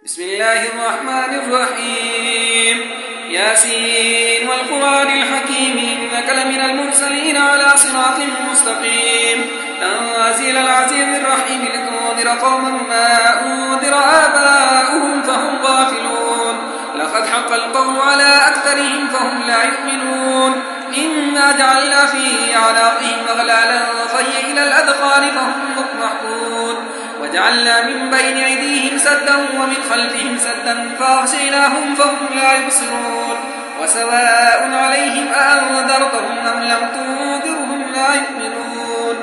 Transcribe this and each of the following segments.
بسم الله الرحمن الرحيم ياسين والقرآن الحكيم إنك لمن المرسلين على صراط مستقيم تنزيل العزيز الرحيم لتنذر قوما ما أنذر آباؤهم فهم غافلون لقد حق القول على أكثرهم فهم لا يؤمنون إنا جعلنا في أعناقهم أغلالا فهي إلى الأذقان فهم مقمحون وجعلنا من بين أيديهم سدا ومن خلفهم سدا فأغشيناهم فهم لا يبصرون وسواء عليهم أأنذرتهم أم لم تنذرهم لا يؤمنون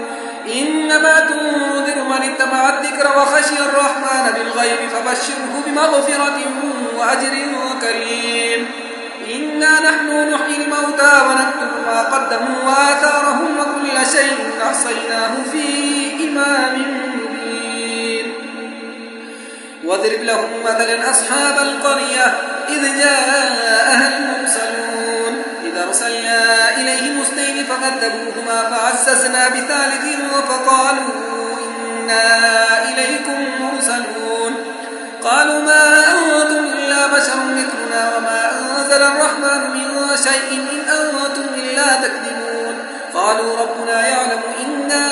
إنما تنذر من اتبع الذكر وخشي الرحمن بالغيب فبشره بمغفرة وأجر كريم إنا نحن نحيي الموتى ونكتب ما قدموا وآثارهم وكل شيء أحصيناه في إمام مبين واضرب لهم مثلا أصحاب القرية إذ جاءها المرسلون إذ أرسلنا إليهم اثنين فكذبوهما فعززنا بثالث فقالوا إنا إليكم مرسلون قالوا ما أنتم إلا بشر مثلنا وما أنزل الرحمن من شيء إن أنتم إلا تكذبون قالوا ربنا يعلم إنا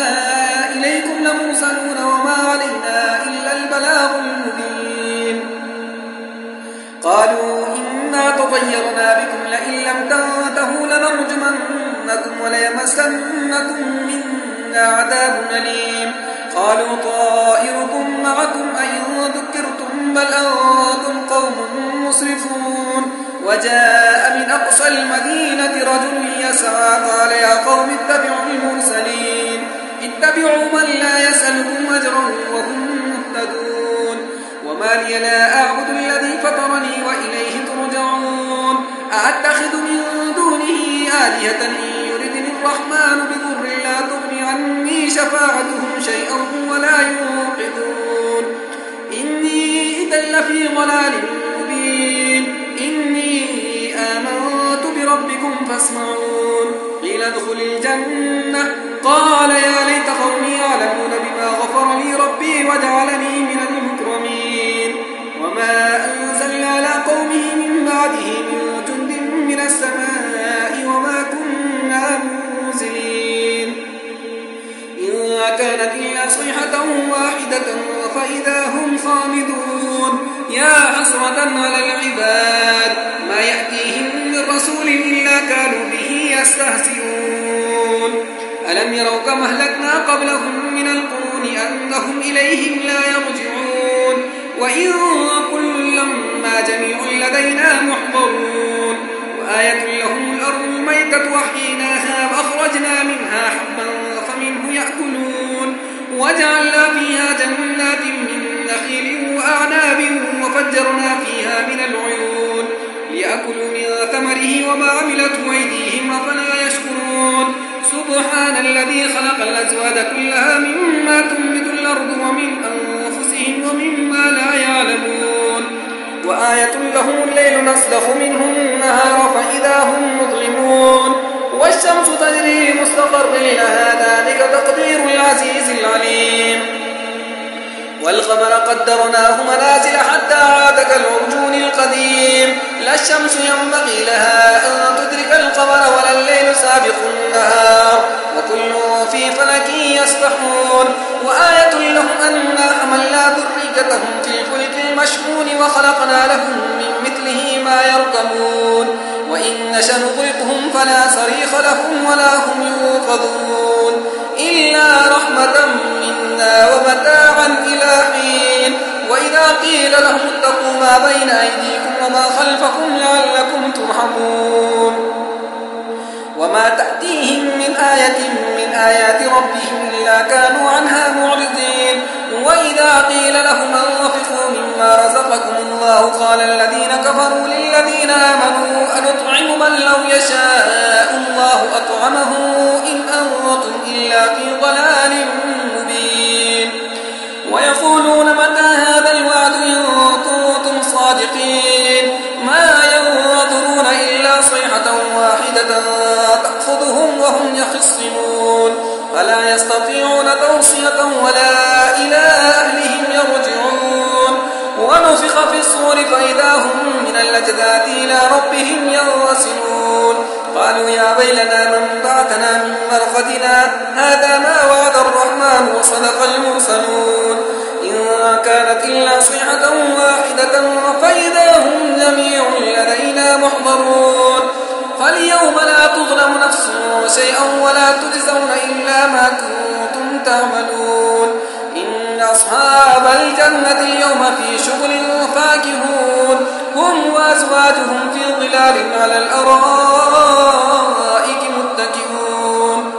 إليكم لمرسلون وما علينا إلا البلاغ المبين قالوا إنا تطيرنا بكم لئن لم تنتهوا لنرجمنكم وليمسنكم منا عذاب أليم قالوا طائركم معكم أئن ذكرتم بل أنتم قوم مسرفون وجاء من أقصى المدينة رجل يسعى قال يا قوم اتبعوا المرسلين اتبعوا من لا يسألكم أجرا وهم مهتدون وما لي لا أعبد الذي فطرني وإليه ترجعون أأتخذ من دونه آلهة إن يردني الرحمن بضر لا تغني عني شفاعتهم شيئا ولا ينقذون إني إذا لفي ضلال مبين إني آمنت بربكم فاسمعون قيل ادخل الجنة قال يا ليت قومي يعلمون بما غفر لي ربي وجعلني من المكرمين وما أنزلنا على قومه من بعده من جند من السماء وما كنا منزلين إن كانت إلا صيحة واحدة فإذا هم خامدون يا حسرة على العباد ما يأتيهم من رسول إلا كانوا به يستهزئون ألم يروا كما أهلكنا قبلهم من القرون أنهم إليهم لا يرجعون وإن كل لما جميع لدينا محضرون وآية لهم الأرض الميتة وحيناها وأخرجنا منها حبا فمنه يأكلون وجعلنا فيها جنات من نخيل وأعناب وفجرنا فيها من العيون ليأكلوا من ثمره وما عملته أيديهم أفلا يشكرون سبحان الذي خلق الأزواج كلها مما تنبت الأرض ومن أنفسهم ومما لا يعلمون وآية لهم الليل نسلخ منه النهار فإذا هم مظلمون والشمس تجري مستقر لها ذلك تقدير العزيز العليم والقمر قدرناه منازل حتى عاد كالعرجون القديم لا الشمس ينبغي لها أن تدرك القمر ولا الليل سابق النهار وكل في فلك يسبحون وآية لهم أنا حملنا ذريتهم في الفلك المشحون وخلقنا لهم من مثله ما يركبون وإن نشأ نغرقهم فلا صريخ لهم ولا هم يوقظون إلا رحمة منا ومتاعا إلى حين وإذا قيل لهم اتقوا ما بين أيديكم وما خلفكم لعلكم ترحمون وما تأتيهم من آية من آيات ربهم إلا كانوا عنها معرضين وإذا قيل لهم أنفقوا مما رزقكم الله قال الذين كفروا للذين آمنوا أنطعم من لو يشاء الله أطعمه إن أنتم إلا في ضلال مبين ويقولون متى هذا الوعد إن كنتم صادقين ما ينظرون إلا صيحة واحدة تأخذهم وهم يخصمون فلا يستطيعون توصية ولا إلى أهلهم يرجعون ونفخ ونفخ في الصور فإذا هم من الأجداث إلى ربهم ينسلون قالوا يا ويلنا من بعثنا من مرقدنا هذا ما وعد الرحمن وصدق المرسلون إن كانت إلا صيحة واحدة فإذا هم جميع لدينا محضرون فاليوم لا تظلم نفس شيئا ولا تجزون إلا ما كنتم تعملون إن أصحاب الجنة اليوم في شغل فاكهون هم وأزواجهم في ظلال على الأرائك متكئون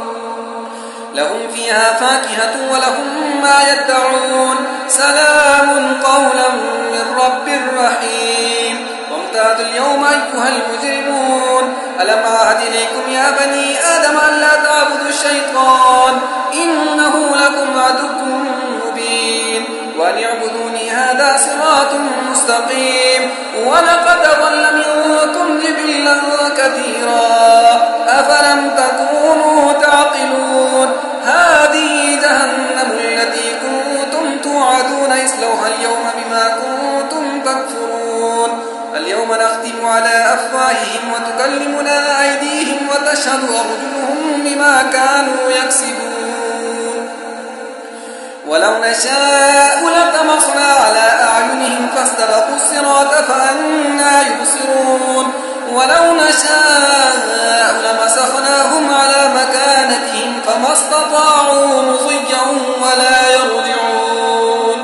لهم فيها فاكهة ولهم ما يدعون سلام قولا من رب رحيم وامتازوا اليوم أيها المجرمون ألم أعهد إليكم يا بني آدم أن لا تعبدوا الشيطان إنه لكم عدو مبين وأن اعبدوني هذا صراط مستقيم ولقد ضل منكم جبلا كثيرا أفلم تكونوا تعقلون هذه جهنم التي كنتم توعدون اصلوها اليوم بما كنتم تكفرون اليوم نختم على أفواههم وتكلمنا أيديهم وتشهد أرجلهم بما كانوا يكسبون ولو نشاء لطمسنا على أعينهم فاستبقوا الصراط فأنى يبصرون ولو نشاء لمسخناهم على مكانتهم فما استطاعوا مضيا ولا يرجعون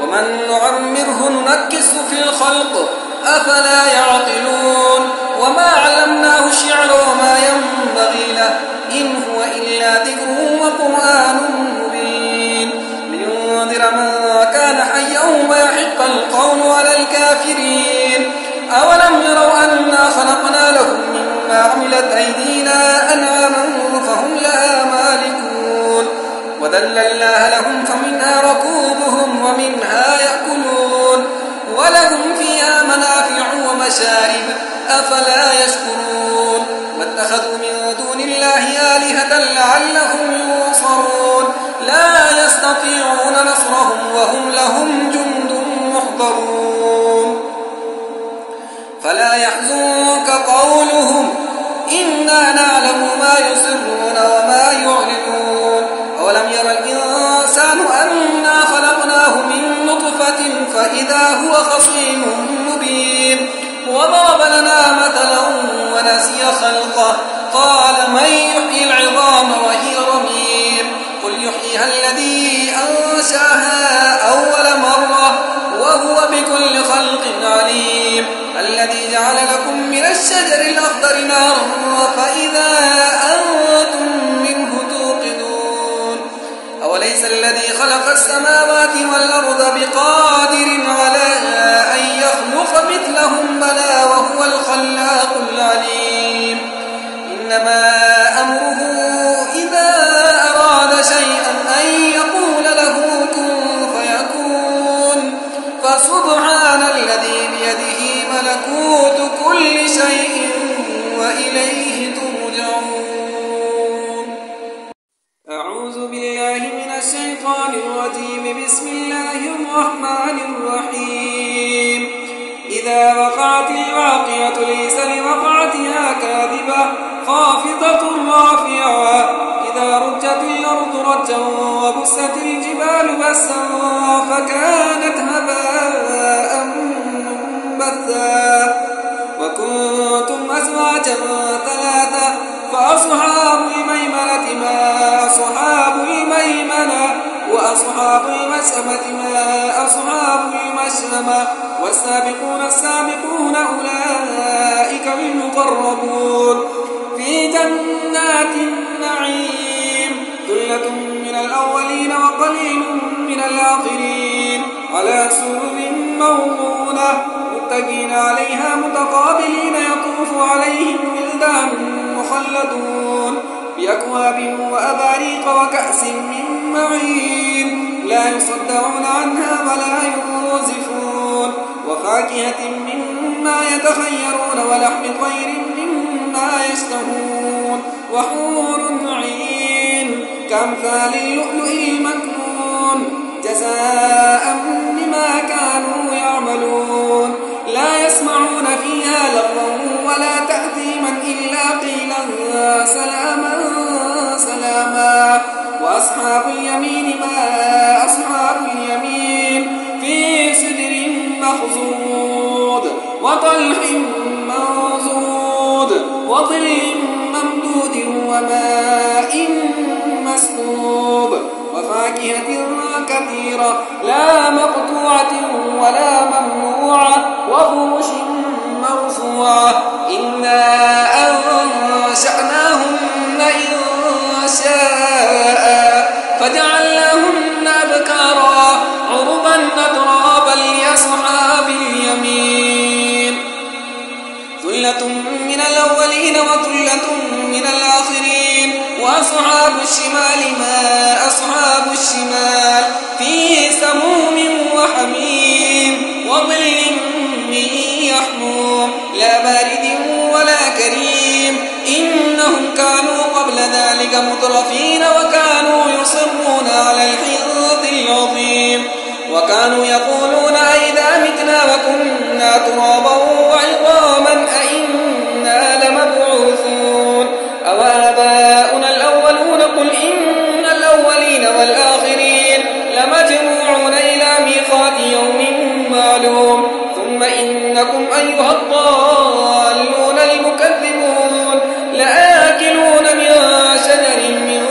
ومن نعمره ننكسه في الخلق أفلا يعقلون وما علمناه الشعر وما ينبغي له إن هو إلا ذكر وقرآن مبين لينذر من كان حيا ويحق القول على الكافرين أولم يروا أنا خلقنا لهم مما عملت أيدينا أنعاما فهم لها مالكون وذللناها لهم فمنها ركوبهم ومنها يأكلون ولهم فيها منافع ومشارب أفلا يشكرون واتخذوا من دون الله آلهة لعلهم ينصرون لا يستطيعون نصرهم وهم لهم جند محضرون فلا يحزنك قولهم إنا نعلم ما يسرون وما يعلنون أولم ير الإنسان أنا خلقناه من نطفة فإذا هو خصيم مبين وضرب لنا مثلا ونسي خلقه قال من يحيي العظام وهي رميم قل يحييها الذي أنشأها أول مرة وهو بكل خلق عليم الذي جعل لكم من الشجر الأخضر نارا فإذا أنتم منه توقدون أوليس الذي خلق السماوات والأرض بقادر على أن يخلق مثلهم بلى وهو الخلاق العليم إنما أمره إذا أراد شيئا أن يقول له كن فيكون فسبحان الذي بيده ملكوت كل شيء وإليه ترجعون أعوذ بالله من الشيطان الرجيم بسم الله الرحمن الرحيم إذا وقعت الواقعة ليس لوقعتها كاذبة خافضة رافعة إذا رجت الأرض رجا وبست الجبال بسا فكانت هباء منبثا وكنتم أزواجا ثلاثة فأصحاب الميمنة ما أصحاب الميمنة وأصحاب المشأمة ما أصحاب المشأمة والسابقون السابقون أولئك المقربون في جنات النعيم ثلة من الأولين وقليل من الآخرين على سرر موضونة متكئين عليها متقابلين يطوف عليهم ولدان مخلدون بأكواب وأباريق وكأس من معين لا يصدعون عنها ولا ينزفون وفاكهة مما يتخيرون ولحم طير مما يشتهون وحور عين كأمثال اللؤلؤ المكنون جزاء بما كانوا يعملون أصحاب اليمين ما أصحاب اليمين في سدر مخضود وطلح منضود وظل ممدود وماء مسكوب وفاكهة كثيرة لا مقطوعة ولا ممنوعة وفرش مرفوعة إنا أنشأناهن إنشاء فجعلناهن أبكارا عربا أترابا لأصحاب اليمين ثلة من الأولين وثلة من الآخرين وأصحاب الشمال ما أصحاب الشمال في سموم وحميم وظل من يحموم لا بارد ولا كريم إنهم كانوا قبل ذلك مترفين وكانوا يصرون على الحنث العظيم وكانوا يقولون أئذا متنا وكنا ترابا وعظاما أئنا لمبعوثون أو آباؤنا الأولون قل إن الأولين والآخرين لمجموعون إلى ميقات يوم معلوم ثم إنكم أيها الضالون المكذبون لآكلون من شجر من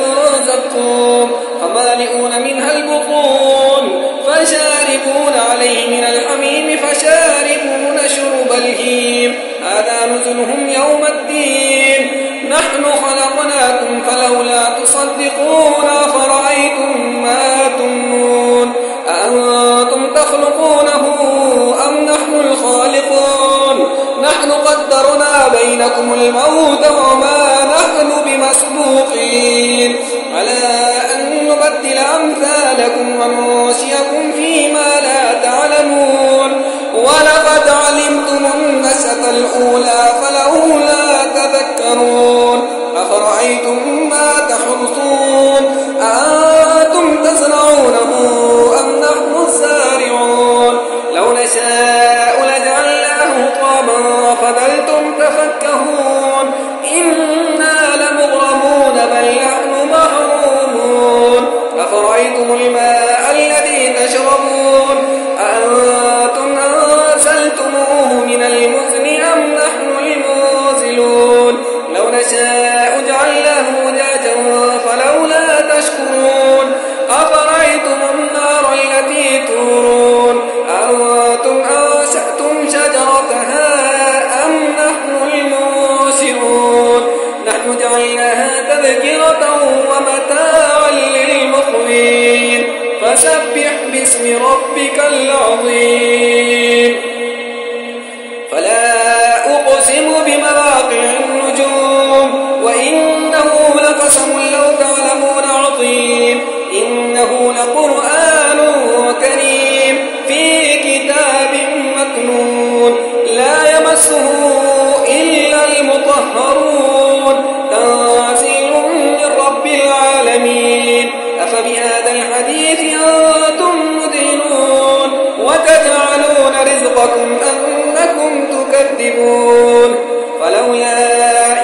زقوم فمالئون منها البطون فشاربون عليه من الحميم فشاربون شرب الهيم هذا نزلهم يوم الدين نحن خلقناكم فلولا تصدقون أفرأيتم ما تمنون أأنتم تخلقونه أم نحن الخالقون نحن قدرنا بينكم الموت وما نحن بمسبوقين على أن نبدل أمثالكم وننشئكم فيما لا تعلمون ولقد علمتم النشأة الأولى فلولا تذكرون أفرأيتم ما تحرثون أأنتم تزرعونه أم نحن الزارعون لو نشاء لجعلناه طابا فظلتم تفكهون إنا لمغرمون بل نحن محرومون أفرأيتم الماء الذي تشربون أأنتم أنزلتموه من المزن أم نحن المنزلون لو نشاء جعلناه أجاجا فلولا تشكرون أفرأيتم النار التي تورون أأنتم أنشأتم شجرتها أم نحن المنشئون نحن جعلناها تذكرة ومتاعا للمقوين فسبح باسم ربك العظيم فلا أقسم بمواقع النجوم وإنه لقسم لو تعلمون عظيم إنه لقرآن كريم في كتاب مكنون لا يمسه إلا المطهرون تنزيل من رب العالمين أفبهذا الحديث أنتم مدهنون وتجعلون رزقكم أنكم تكذبون فلولا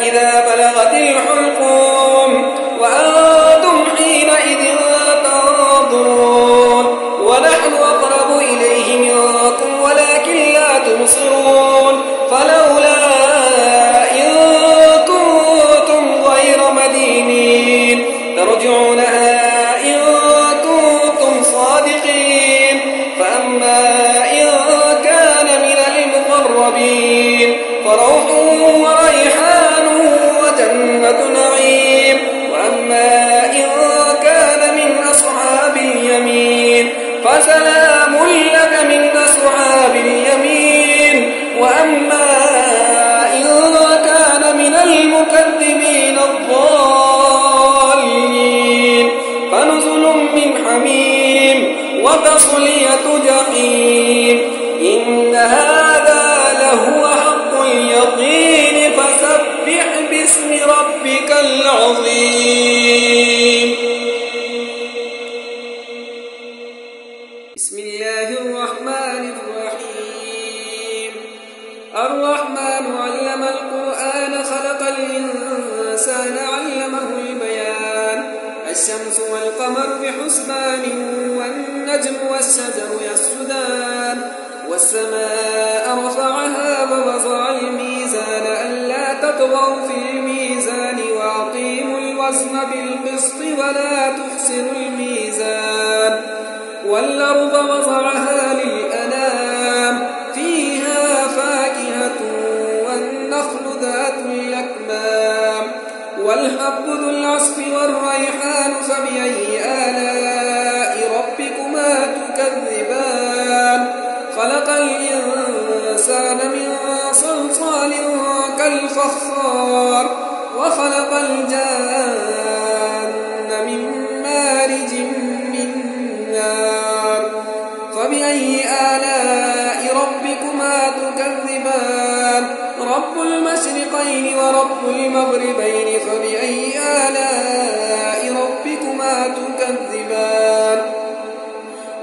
إذا بلغت الحلقوم وأنتم حينئذ تنظرون ونحن أقرب إليه منكم ولكن لا تبصرون فلولا إن كنتم غير مدينين ترجعونها إن كنتم صادقين فأما إن كان من المقربين فروح وريحان وجنة نعيم وأما إن كان من أصحاب اليمين فسلام لك من أصحاب اليمين وأما إن كان من المكذبين الضالين فنزل من حميم وتصلية جحيم إن هذا لهو حق اليقين فسبح باسم ربك العظيم بسم الله الرحمن الرحيم الرحمن علم القرآن خلق الإنسان علمه البيان الشمس والقمر بحسبان والنجم والشجر يسجدان والسماء رفعها ووضع الميزان ألا تطغوا في الميزان وأقيموا الوزن بالقسط ولا تخسروا الميزان والأرض وضعها للأنام فيها فاكهة والنخل ذات الأكمام والحب ذو العصف والريحان فبأي آلاء ربكما تكذبان خلق الإنسان من صلصال كالفخار وخلق الجان من مارج من نار فبأي آلاء ربكما تكذبان رب المشرقين ورب المغربين فبأي آلاء ربكما تكذبان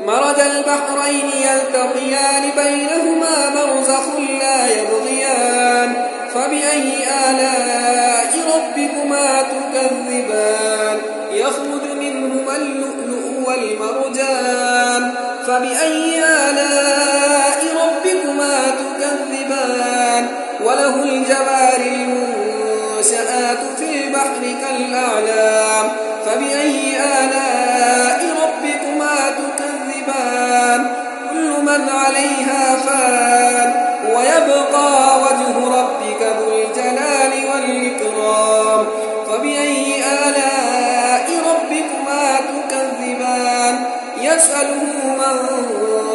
مرج البحرين يلتقيان بينهما برزخ لا يبغيان فبأي آلاء ربكما تكذبان يخرج منهما اللؤلؤ والمرجان فبأي آلاء ربكما تكذبان وله الجوار المنشآت في البحر كالأعلام فبأي آلاء ربكما تكذبان كل من عليها فان ويبقى وجه ربك ذو الجلال والإكرام فبأي آلاء ربكما تكذبان يسأله من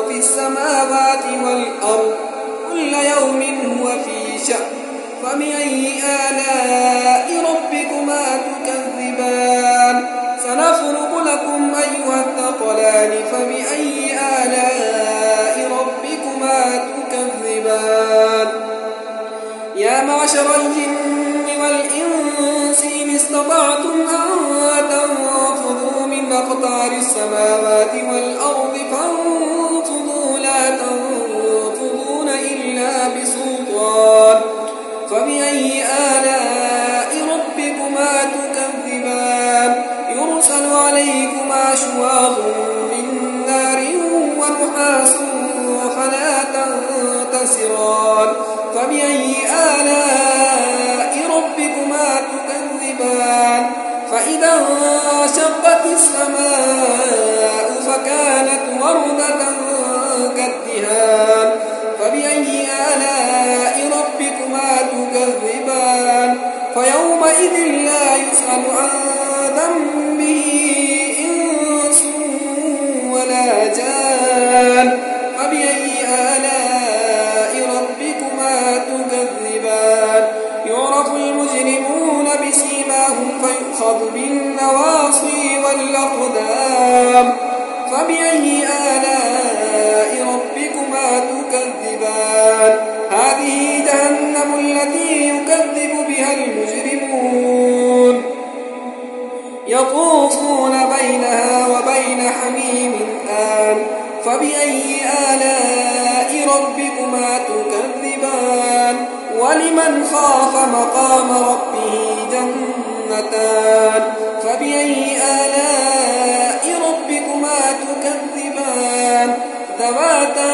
في السماوات والأرض كل يوم هو في شأن فبأي آلاء ربكما تكذبان سنفرغ لكم أيها الثقلان فبأي آلاء ربكما تكذبان يا معشر الجن والإنس إن استطعتم أن تنفذوا من أقطار السماوات والأرض فانفذوا لا تنفذون إلا بسلطان فبأي آلاء ربكما تكذبان يرسل عليكما شواظ من نار ونحاس فلا تنتصران فبأي آلاء ربكما تكذبان فإذا انشقت السماء فكانت وردة كالدهان فبأي آلاء ربكما تكذبان فيومئذ لا يسأل عن ذنبه إنس ولا جان فبأي آلاء ربكما تكذبان يعرف المجرمون بسيماهم فيؤخذ بالنواصي والأقدام فبأي آلاء ربكما تكذبان هذه جهنم التي يكذب بها المجرمون يطوفون بينها وبين حميم آن فبأي آلاء ربكما تكذبان ولمن خاف مقام ربه جنتان فبأي آلاء ربكما تكذبان ذواتا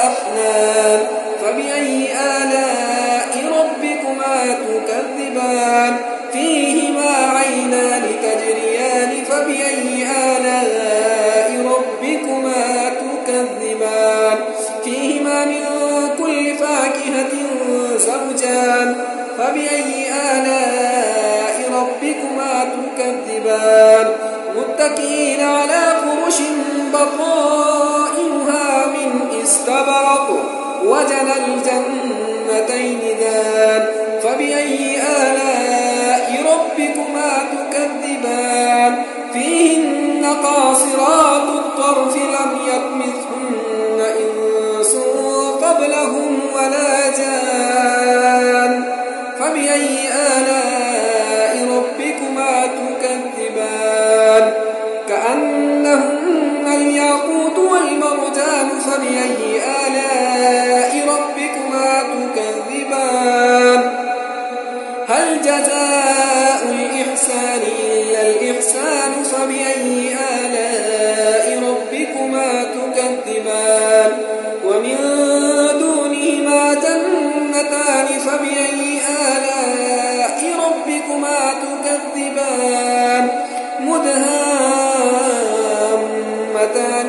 أفنان فبأي آلاء ربكما تكذبان فيهما عينان تجريان فبأي آلاء ربكما تكذبان فيهما من كل فاكهة زوجان فبأي آلاء ربكما تكذبان متكئين على فرش بطائنها من استبرق وجنى الجنتين دان فبأي آلاء ربكما تكذبان فيهن قاصرات الطرف لم يطمثهن إنس قبلهم ولا جان فبأي آلاء ربكما تكذبان كأنهن الياقوت والمرجان فبأي آلاء ربكما تكذبان هل جزاء الإحسان إلا الإحسان الإنسان فبأي آلاء ربكما تكذبان ومن دونهما جنتان فبأي آلاء ربكما تكذبان مدهامتان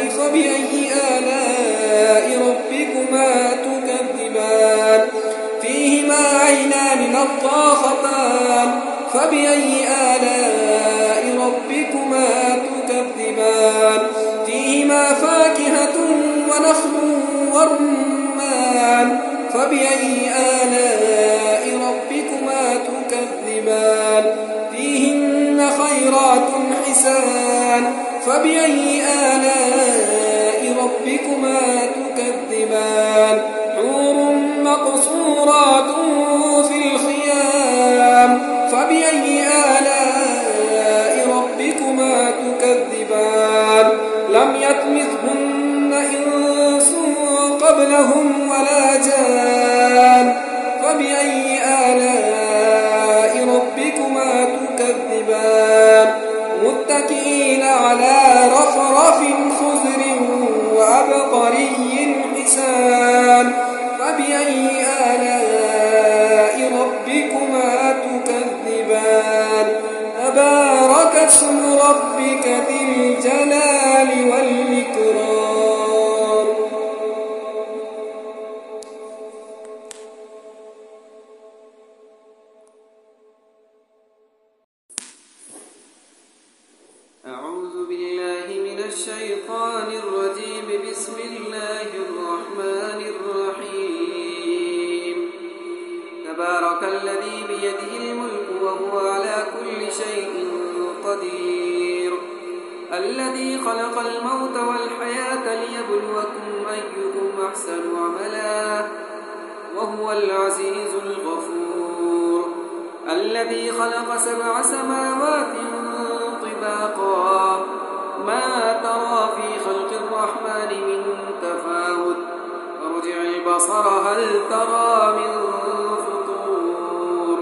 فبأي آلاء ربكما تكذبان فيهما عينان نضاختان فبأي آلاء ربكما تكذبان فيهما فاكهة ونخل ورمان فبأي آلاء ربكما تكذبان فيهن خيرات حسان فبأي آلاء ربكما تكذبان حور مقصورات في الخيام فبأي آلاء ربكما تكذبان لم يطمثهن إنس قبلهم ولا جان فبأي آلاء ربكما تكذبان متكئين على رفرف خضر وعبقري حسان فبأي آلاء ربكما تكذبان تبارك اسم ربك ذي الجلال والإكرام. أعوذ بالله من الشيطان الرجيم. بسم الله الرحمن الرحيم. تبارك الذي بيده الملك وهو على كل شيء قدير الذي خلق الموت والحياة ليبلوكم أيكم أحسن عملا وهو العزيز الغفور الذي خلق 7 سماوات طباقا ما ترى في خلق الرحمن من تفاوت فارجع البصر هل ترى من فطور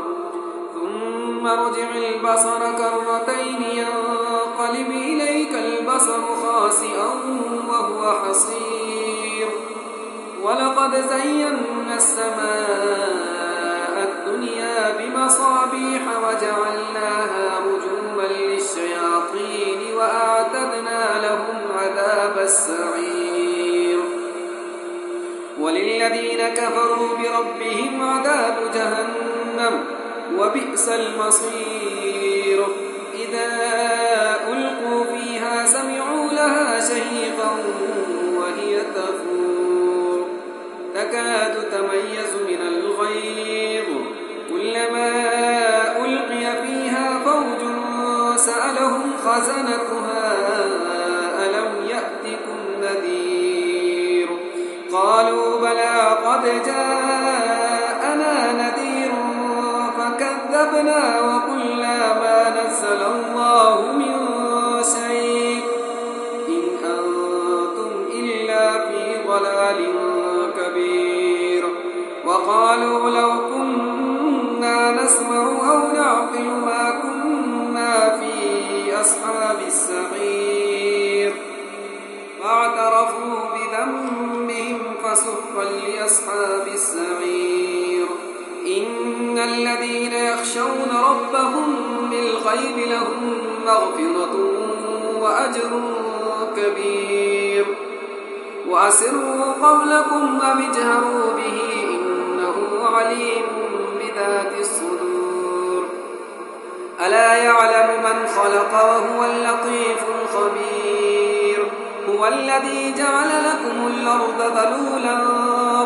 ثم ارجع البصر كرتين ينقلب إليك البصر خاسئا وهو حصير ولقد زينا السماء الدنيا بمصابيح وجعلناها رجوما للشياطين وأعتدنا لهم عذاب السعير وللذين كفروا بربهم عذاب جهنم وبئس المصير إذا ألقوا فيها سمعوا لها شهيقا وهي تفور تكاد تميز من الغيظ كلما ألقي فيها فوج سألهم خزنتها ألم يأتكم نذير قالوا بلى قد جاءنا نذير فكذبنا وقلنا ما نزل الله من شيء إن أنتم إلا في ضلال كبير وقالوا لو كنا نسمع أو نعقل ما كنا في أصحاب السعير فاعترفوا بذنبهم فسحقا لأصحاب السعير إن الذين يخشون ربهم بالغيب لهم مغفرة وأجر كبير وأسروا قولكم أو اجهروا به إنه عليم بذات الصدور ألا يعلم من خلق وهو اللطيف الخبير هو الذي جعل لكم الأرض ذلولا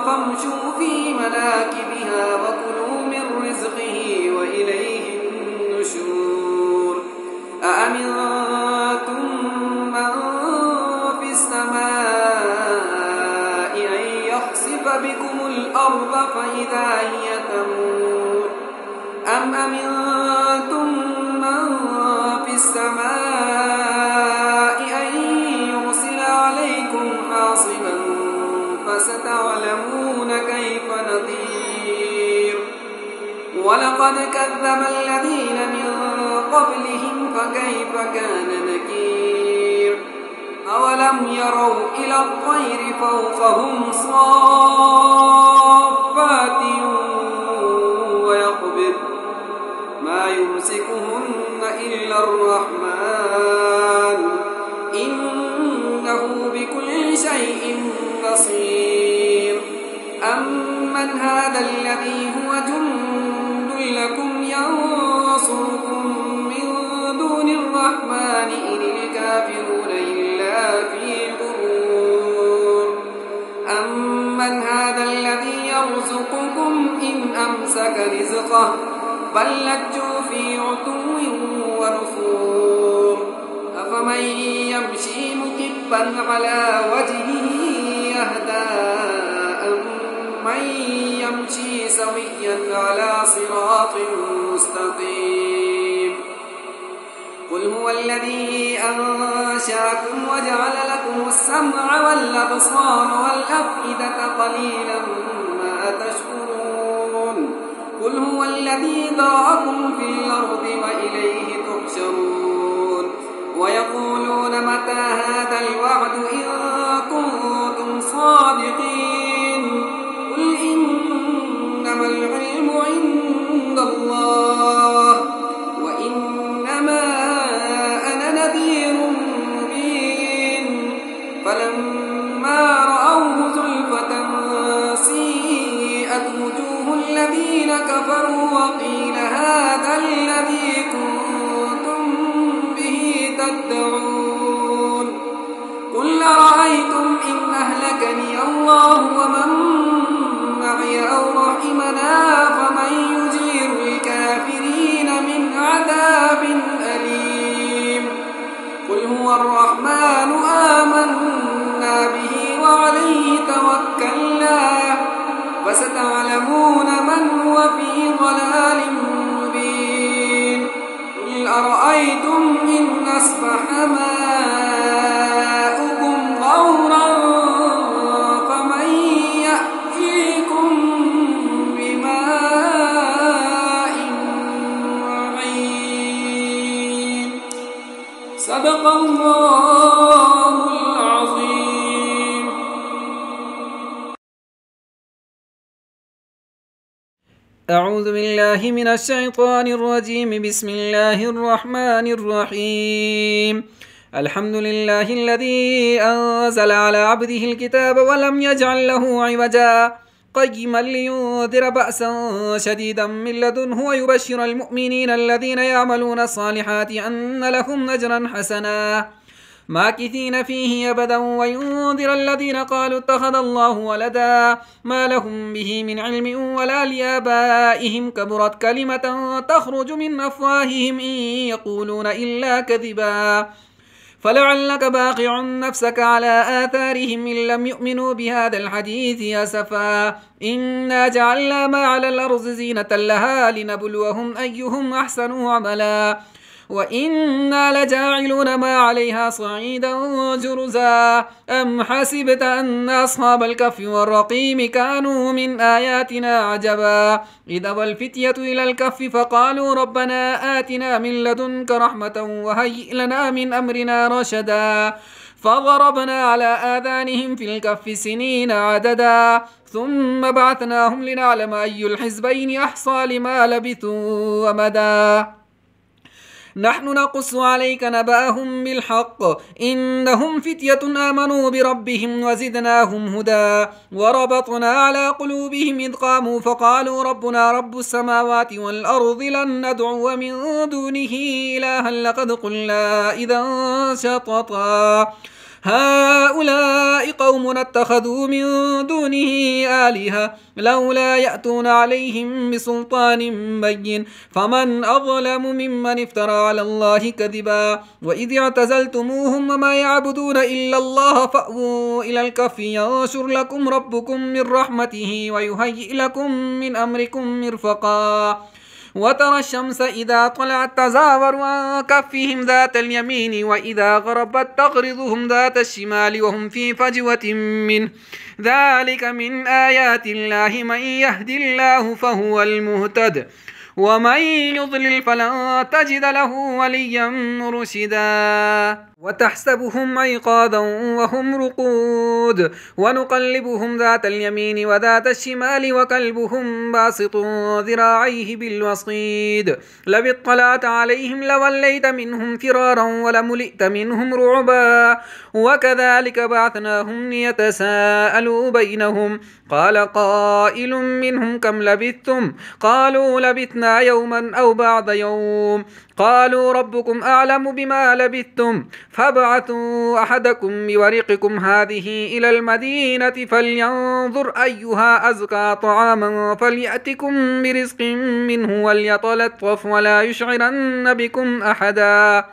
فامشوا في مناكبها وكلوا من رزقه وإليه النشور أأمنتم من في السماء أن يخسف بكم الأرض فإذا هي تمور أم أمنتم من في السماء أن يرسل عليكم حاصبا فستعلمون كيف نذير ولقد كذب الذين من قبلهم فكيف كان نكير أولم يروا إلى الطير فوقهم صافات ويقبض ما يمسكهن إلا الرحمن إنه بكل شيء بصير أمن هذا الذي هو جند لكم ينصركم من دون الرحمن إن الكافرون إلا في غرور أمن هذا الذي يرزقكم إن أمسك رزقه بل لجوا في عتو ونفور أفمن يمشي مكبا على وجهه يهدى أمن يمشي سويا على صراط مستقيم قل هو الذي أنشأكم وجعل لكم السمع والأبصار والأفئدة قليلا ما تشكرون قل هو الذي ذرأكم في الأرض وإليه تحشرون ويقولون متى هذا الوعد إن كنتم صادقين قل إنما العلم عند الله وإنما أنا نذير مبين فلما رأوه زلفة سيئت وجوه الذين كفروا وقيل هذا الذي كنتم به تدعون قل أرأيتم إن أهلكني الله ومن معي أو رحمنا فمن يجير الكافرين من عذاب أليم قل هو الرحمن آمنا به وعليه توكلنا فستعلمون من هو في ضلال مبين قل أرأيتم إن أصبح ماؤكم غورا فمن يأتيكم بماء معين صدق الله العظيم. أعوذ بالله من الشيطان الرجيم. بسم الله الرحمن الرحيم. الحمد لله الذي أنزل على عبده الكتاب ولم يجعل له عوجا قيما لينذر بأسا شديدا من لدنه ويبشر المؤمنين الذين يعملون الصالحات أن لهم أجرا حسنا ماكثين فيه أبدا وينذر الذين قالوا اتخذ الله ولدا ما لهم به من علم ولا لآبائهم كبرت كلمة تخرج من أفواههم إن يقولون إلا كذبا فلعلك باقع نفسك على آثارهم إن لم يؤمنوا بهذا الحديث أسفا إنا جعلنا ما على الأرض زينة لها لنبلوهم أيهم أحسن عملا وإنا لجاعلون ما عليها صعيدا جرزا أم حسبت أن أصحاب الكهف والرقيم كانوا من آياتنا عجبا إذا والفتية إلى الكهف فقالوا ربنا آتنا من لدنك رحمة وهيئ لنا من أمرنا رشدا فضربنا على آذانهم في الكهف سنين عددا ثم بعثناهم لنعلم أي الحزبين أحصى لما لبثوا ومدا نحن نقص عليك نبأهم بالحق إنهم فتية آمنوا بربهم وزدناهم هدى وربطنا على قلوبهم إذ قاموا فقالوا ربنا رب السماوات والأرض لن ندعو من دونه إلها لقد قلنا إذا شططا هؤلاء قوم اتخذوا من دونه آلهة لولا يأتون عليهم بسلطان بين فمن أظلم ممن افترى على الله كذبا وإذ اعتزلتموهم وما يعبدون إلا الله فأووا إلى الكهف ينشر لكم ربكم من رحمته ويهيئ لكم من أمركم مرفقا وترى الشمس إذا طلعت تزاور عن كفهم ذات اليمين وإذا غربت تقرضهم ذات الشمال وهم في فجوة منه ذلك من آيات الله من يهد الله فهو المهتد ومن يضلل فلن تجد له وليا مرشدا وتحسبهم أيقاظا وهم رقود ونقلبهم ذات اليمين وذات الشمال وكلبهم باسط ذراعيه بالوصيد لو اطلعت عليهم لوليت منهم فرارا ولملئت منهم رعبا وكذلك بعثناهم ليتساءلوا بينهم قال قائل منهم كم لبثتم قالوا لبثنا يوما أو بعض يوم قالوا ربكم أعلم بما لبثتم فابعثوا أحدكم بورقكم هذه إلى المدينة فلينظر أيها أزكى طعاما فليأتكم برزق منه وليتلطف ولا يشعرن بكم أحدا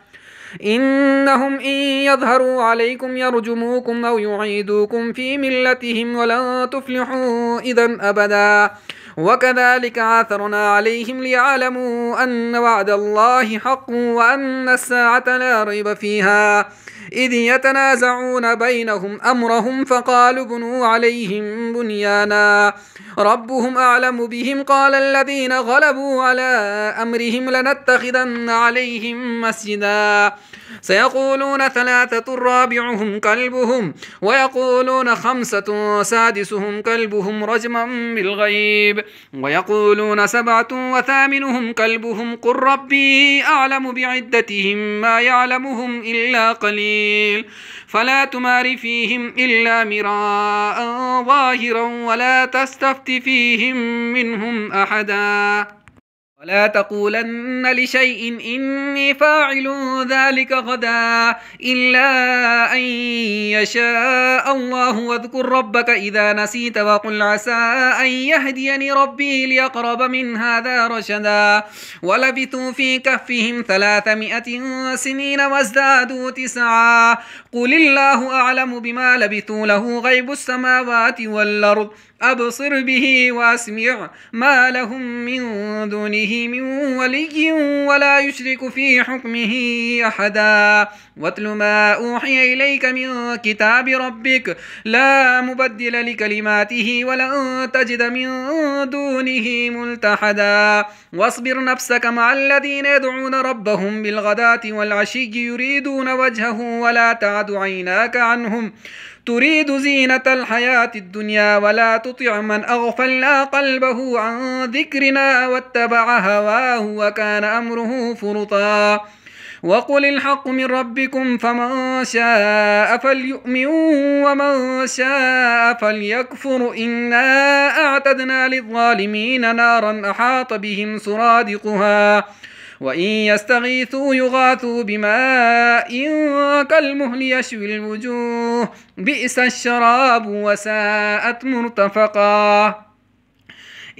إنهم إن يظهروا عليكم يرجموكم أو يعيدوكم في ملتهم ولن تفلحوا إذا أبدا وكذلك عثرنا عليهم ليعلموا أن وعد الله حق وأن الساعة لا ريب فيها إذ يتنازعون بينهم أمرهم فقالوا بنوا عليهم بنيانا ربهم أعلم بهم قال الذين غلبوا على أمرهم لنتخذن عليهم مسجدا سيقولون ثلاثة رابعهم كلبهم ويقولون خمسة سادسهم كلبهم رجما بالغيب ويقولون سبعة وثامنهم كلبهم قل ربي أعلم بعدتهم ما يعلمهم إلا قليل فلا تمار فيهم إلا مراء ظاهرا ولا تستفت فيهم منهم أحدا ولا تقولن لشيء إني فاعل ذلك غدا إلا أن يشاء الله واذكر ربك إذا نسيت وقل عسى أن يهديني ربي ليقرب من هذا رشدا ولبثوا في كهفهم 300 سنين وازدادوا 9 قل الله أعلم بما لبثوا له غيب السماوات والأرض أبصر به وأسمع ما لهم من دونه من ولي ولا يشرك في حكمه أحدا واتل ما أوحي إليك من كتاب ربك لا مبدل لكلماته ولن تجد من دونه ملتحدا واصبر نفسك مع الذين يدعون ربهم بالغداة والعشي يريدون وجهه ولا تعد عيناك عنهم تريد زينة الحياة الدنيا ولا تطع من أغفلنا قلبه عن ذكرنا واتبع هواه وكان أمره فرطا وقل الحق من ربكم فمن شاء فليؤمن ومن شاء فليكفر إنا أعتدنا للظالمين نارا أحاط بهم سرادقها وإن يستغيثوا يغاثوا بماء كالمهل يشوي الوجوه بئس الشراب وساءت مرتفقا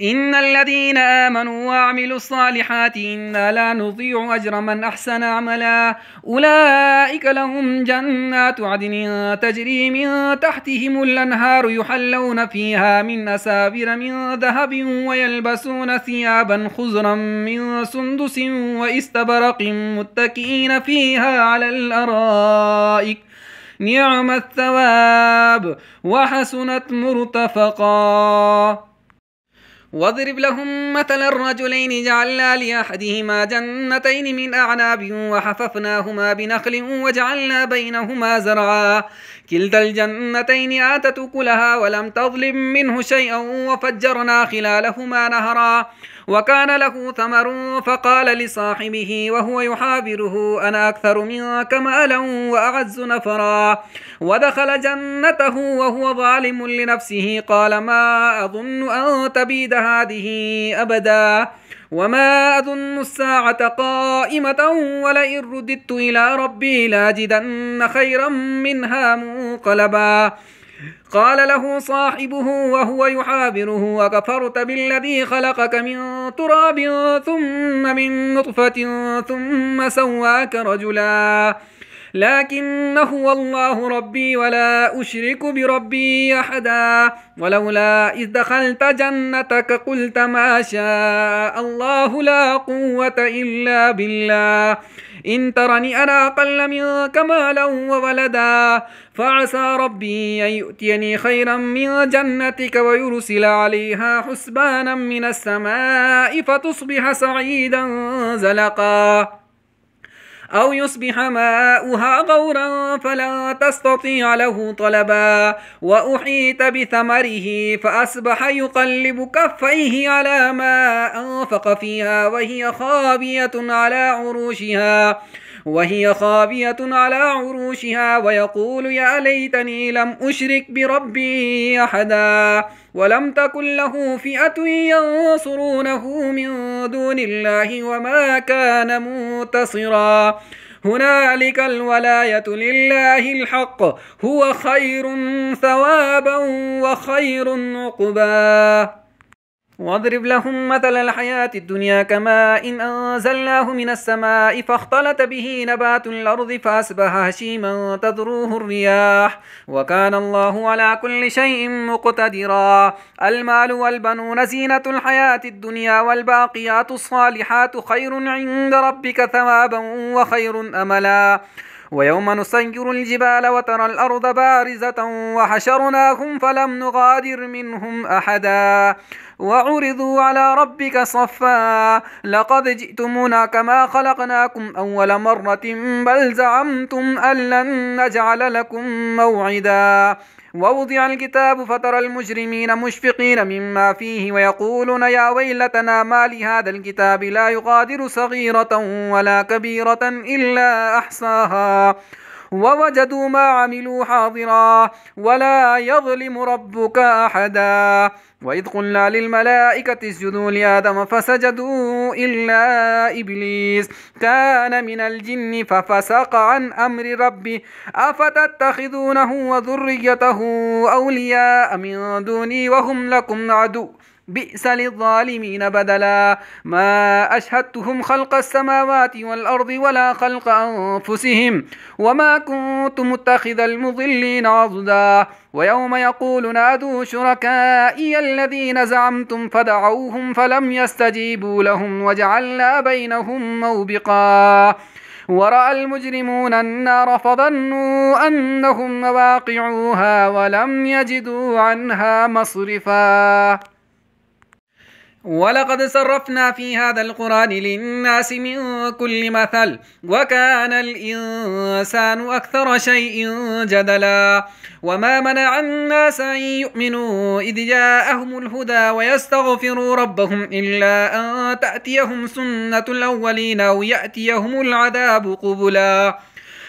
إن الذين آمنوا وعملوا الصالحات إنا لا نضيع أجر من أحسن عملا أولئك لهم جنات عدن تجري من تحتهم الأنهار يحلون فيها من أساور من ذهب ويلبسون ثيابا خضرا من سندس واستبرق متكئين فيها على الأرائك نعم الثواب وحسنت مرتفقا واضرب لهم مثل الرجلين جعلنا لأحدهما جنتين من أعناب وحففناهما بنخل وجعلنا بينهما زرعا كلتا الجنتين آتت أكلها ولم تظلم منه شيئا وفجرنا خلالهما نهرا وكان له ثمر فقال لصاحبه وهو يحاوره أنا أكثر منك مالا وأعز نفرا ودخل جنته وهو ظالم لنفسه قال ما أظن أن تبيد هذه أبدا وما أظن الساعة قائمة ولئن رددت إلى ربي لاجدن خيرا منها منقلبا قال له صاحبه وهو يحاوره وكفرت بالذي خلقك من تراب ثم من نطفة ثم سواك رجلا لكن هو الله ربي ولا أشرك بربي أحدا ولولا إذ دخلت جنتك قلت ما شاء الله لا قوة إلا بالله إن ترني أنا أقل منك مالا وولدا فعسى ربي أن يؤتيني خيرا من جنتك ويرسل عليها حسبانا من السماء فتصبح صعيدا زلقا أو يصبح ماؤها غورا فلا تستطيع له طلبا وأحيط بثمره فأصبح يقلب كفيه على ما أنفق فيها وهي خاوية على عروشها ويقول يا ليتني لم أشرك بربي أحدا ولم تكن له فئة ينصرونه من دون الله وما كان منتصرا هنالك الولاية لله الحق هو خير ثوابا وخير عقبا واضرب لهم مثل الحياة الدنيا كماء أنزلناه من السماء فاختلط به نبات الأرض فأصبح هشيما تذروه الرياح وكان الله على كل شيء مقتدرا المال والبنون زينة الحياة الدنيا والباقيات الصالحات خير عند ربك ثوابا وخير أملا ويوم نسير الجبال وترى الأرض بارزة وحشرناهم فلم نغادر منهم أحدا وعرضوا على ربك صفا لقد جئتمونا كما خلقناكم أول مرة بل زعمتم أن لن نجعل لكم موعدا ووضع الكتاب فترى المجرمين مشفقين مما فيه ويقولون يا ويلتنا ما لهذا الكتاب لا يغادر صغيرة ولا كبيرة إلا أحصاها ووجدوا ما عملوا حاضرا ولا يظلم ربك أحدا وإذ قلنا للملائكة اسجدوا لآدم فسجدوا إلا إبليس كان من الجن ففسق عن أمر ربه أفتتخذونه وذريته أولياء من دوني وهم لكم عدو بئس للظالمين بدلا ما أشهدتهم خلق السماوات والأرض ولا خلق أنفسهم وما كنت متخذ المضلين عضدا ويوم يقول نادوا شركائي الذين زعمتم فدعوهم فلم يستجيبوا لهم وجعلنا بينهم موبقا ورأى المجرمون النار فظنوا أنهم مواقعوها ولم يجدوا عنها مصرفا ولقد صرفنا في هذا القرآن للناس من كل مثل وكان الإنسان أكثر شيء جدلا وما منع الناس أن يؤمنوا إذ جاءهم الهدى ويستغفروا ربهم إلا أن تأتيهم سنة الأولين أو يأتيهم العذاب قبلا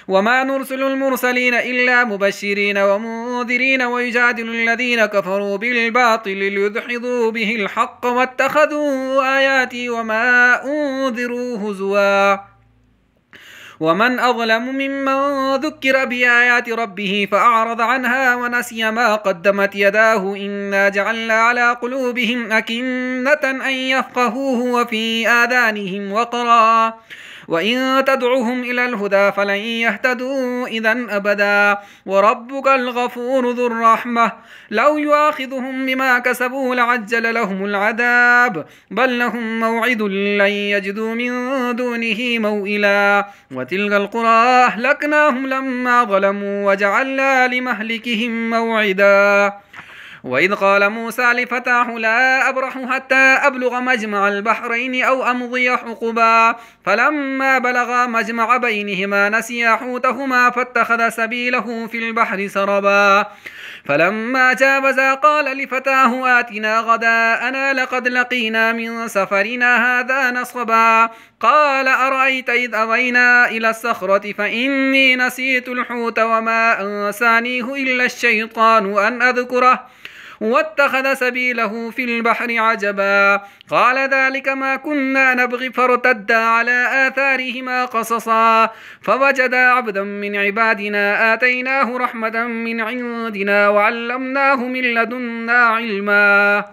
وما نرسل المرسلين إلا مبشرين ومنذرين ويجادل الذين كفروا بالباطل ليدحضوا به الحق واتخذوا آياتي وما أنذروا هزوا ومن أظلم ممن ذكر بآيات ربه فأعرض عنها ونسي ما قدمت يداه إنا جعلنا على قلوبهم أكنة أن يفقهوه وفي آذانهم وقرا وإن تدعوهم إلى الهدى فلن يهتدوا إذا أبدا وربك الغفور ذو الرحمة لو يؤاخذهم بما كسبوا لعجل لهم العذاب بل لهم موعد لن يجدوا من دونه موئلا وتلك القرى أهلكناهم لما ظلموا وجعلنا لمهلكهم موعدا وإذ قال موسى لفتاه لا أبرح حتى أبلغ مجمع البحرين أو أمضي حقبا فلما بلغا مجمع بينهما نسيا حوتهما فاتخذ سبيله في البحر سربا فلما جاوزا قال لفتاه آتنا غداءنا لقد لقينا من سفرنا هذا نصبا قال أرأيت إذ أوينا إلى الصخرة فإني نسيت الحوت وما أنسانيه إلا الشيطان أن أذكره واتخذ سبيله في البحر عجبا قال ذلك ما كنا نبغي فارتدا على آثارهما قصصا فوجدا عبدا من عبادنا آتيناه رحمة من عندنا وعلمناه من لدنا علما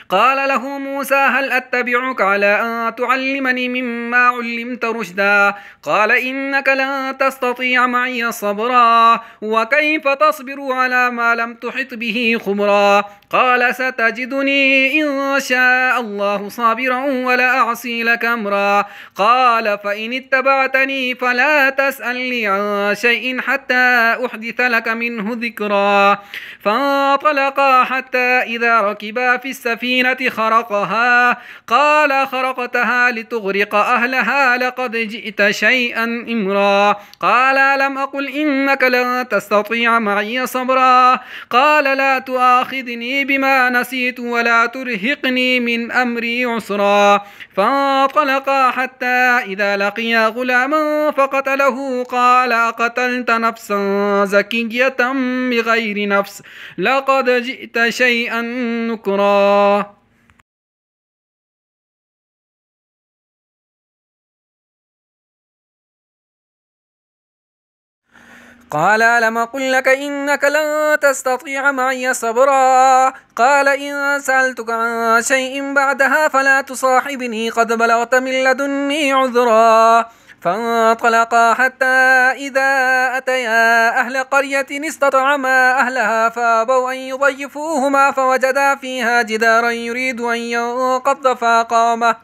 قال له موسى هل أتبعك على أن تعلمني مما علمت رشدا قال إنك لن تستطيع معي صبرا وكيف تصبر على ما لم تحط به خبرا قال ستجدني إن شاء الله صابرا ولا أعصي لك أمرا قال فإن اتبعتني فلا تسألني عن شيء حتى أحدث لك منه ذكرا فانطلقا حتى إذا ركبا في السفينة خرقها قال خرقتها لتغرق أهلها لقد جئت شيئا إمرا قال لم أقل إنك لن تستطيع معي صبرا قال لا تؤاخذني بما نسيت ولا ترهقني من أمري عسرا فانطلقا حتى إذا لقيا غلاما فقتله قال أقتلت نفسا زكية بغير نفس لقد جئت شيئا نكرا قال ألم أقل لك إنك لن تستطيع معي صبرا قال إن سألتك عن شيء بعدها فلا تصاحبني قد بلغت من لدني عذرا فانطلقا حتى إذا أتيا أهل قرية استطعما أهلها فأبوا أن يضيفوهما فوجدا فيها جدارا يريد أن ينقض فأقامه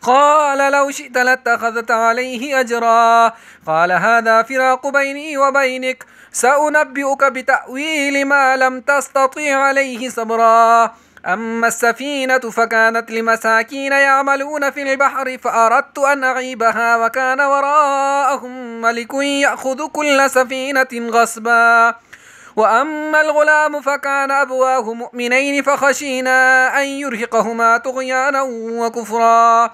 قال لو شئت لاتخذت عليه أجرا قال هذا فراق بيني وبينك سأنبئك بتأويل ما لم تستطيع عليه صبرا أما السفينة فكانت لمساكين يعملون في البحر فأردت أن أعيبها وكان وراءهم ملك يأخذ كل سفينة غصبا وأما الغلام فكان أبواه مؤمنين فخشينا أن يرهقهما طغيانا وكفرا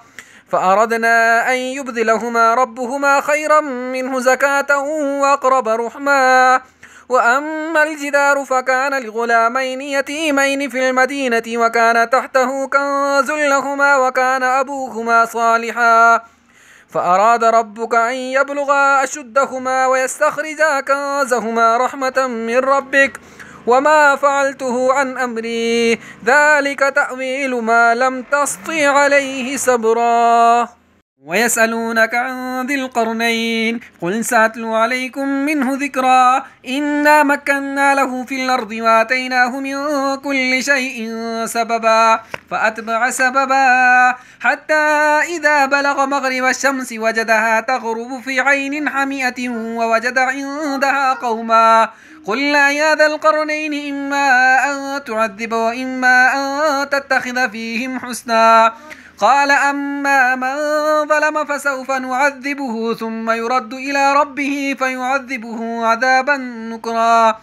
فأردنا أن يبدلهما ربهما خيرا منه زكاة وأقرب رحما وأما الجدار فكان لغلامين يتيمين في المدينة وكان تحته كنز لهما وكان أبوهما صالحا فأراد ربك أن يبلغا أشدهما ويستخرجا كنزهما رحمة من ربك وما فعلته عن أمري ذلك تأويل ما لم تسطع عليه صبرا ويسألونك عن ذي القرنين قل سأتلو عليكم منه ذكرا إنا مكنا له في الأرض وآتيناه من كل شيء سببا فأتبع سببا حتى إذا بلغ مغرب الشمس وجدها تغرب في عين حمئة ووجد عندها قوما قلنا يا ذا القرنين إما أن تعذب وإما أن تتخذ فيهم حسنا قال أما من ظلم فسوف نعذبه ثم يرد إلى ربه فيعذبه عذابا نكرا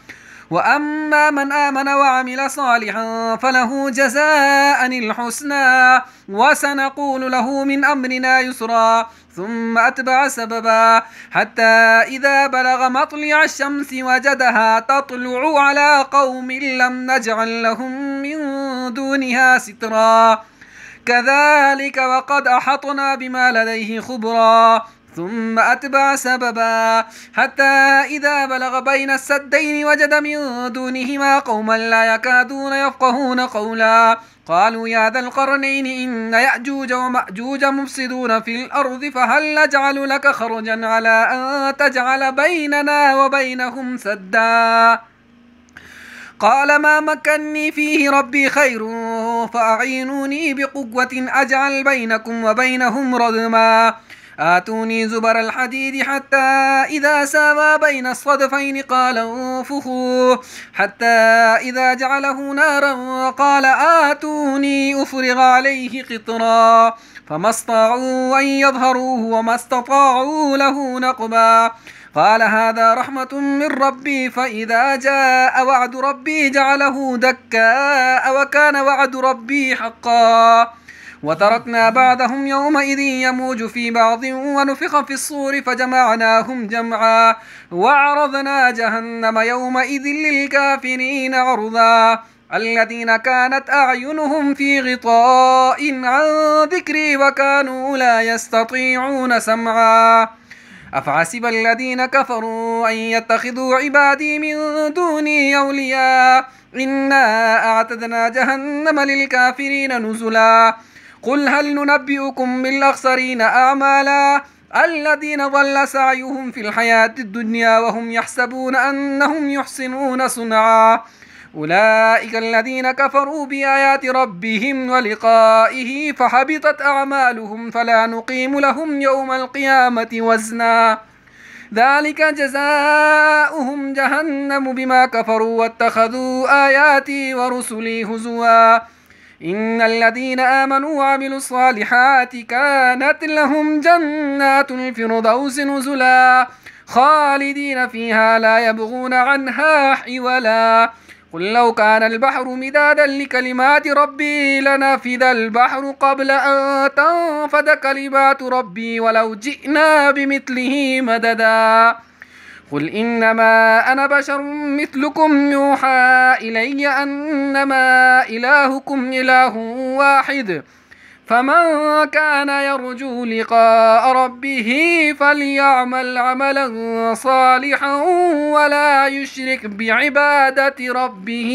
وأما من آمن وعمل صالحا فله جزاء الحسنى وسنقول له من أمرنا يسرا ثم أتبع سببا حتى إذا بلغ مطلع الشمس وجدها تطلع على قوم لم نجعل لهم من دونها سترا كذلك وقد أحطنا بما لديه خبرا ثم أتبع سببا حتى إذا بلغ بين السدين وجد من دونهما قوما لا يكادون يفقهون قولا قالوا يا ذا القرنين إن يأجوج ومأجوج مفسدون في الأرض فهل نجعل لك خرجا على أن تجعل بيننا وبينهم سدا قال ما مكني فيه ربي خير فأعينوني بقوة أجعل بينكم وبينهم ردما آتوني زبر الحديد حتى إذا ساوى بين الصدفين قال انفخوا حتى إذا جعله نارا قال آتوني أفرغ عليه قطرا فما استطاعوا أن يظهروه وما استطاعوا له نقبا قال هذا رحمة من ربي فإذا جاء وعد ربي جعله دكاء وكان وعد ربي حقا وتركنا بعدهم يومئذ يموج في بعض ونفخ في الصور فجمعناهم جمعا وعرضنا جهنم يومئذ للكافرين عرضا الذين كانت أعينهم في غطاء عن ذكري وكانوا لا يستطيعون سمعا أفحسب الذين كفروا أن يتخذوا عبادي من دوني أولياء إنا أعتدنا جهنم للكافرين نزلا قل هل ننبئكم بالأخسرين أعمالا الذين ضل سعيهم في الحياة الدنيا وهم يحسبون أنهم يحسنون صنعا أولئك الذين كفروا بآيات ربهم ولقائه فحبطت أعمالهم فلا نقيم لهم يوم القيامة وزنا ذلك جزاؤهم جهنم بما كفروا واتخذوا آياتي ورسلي هزوا إن الذين آمنوا وعملوا الصالحات كانت لهم جنات الفردوس نزلا خالدين فيها لا يبغون عنها حولا قل لو كان البحر مدادا لكلمات ربي لنفذ البحر قبل أن تنفد كلمات ربي ولو جئنا بمثله مددا قل إنما أنا بشر مثلكم يوحى إلي أنما إلهكم إله واحد فمن كان يرجو لقاء ربه فليعمل عملا صالحا ولا يشرك بعبادة ربه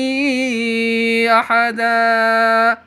أحدا.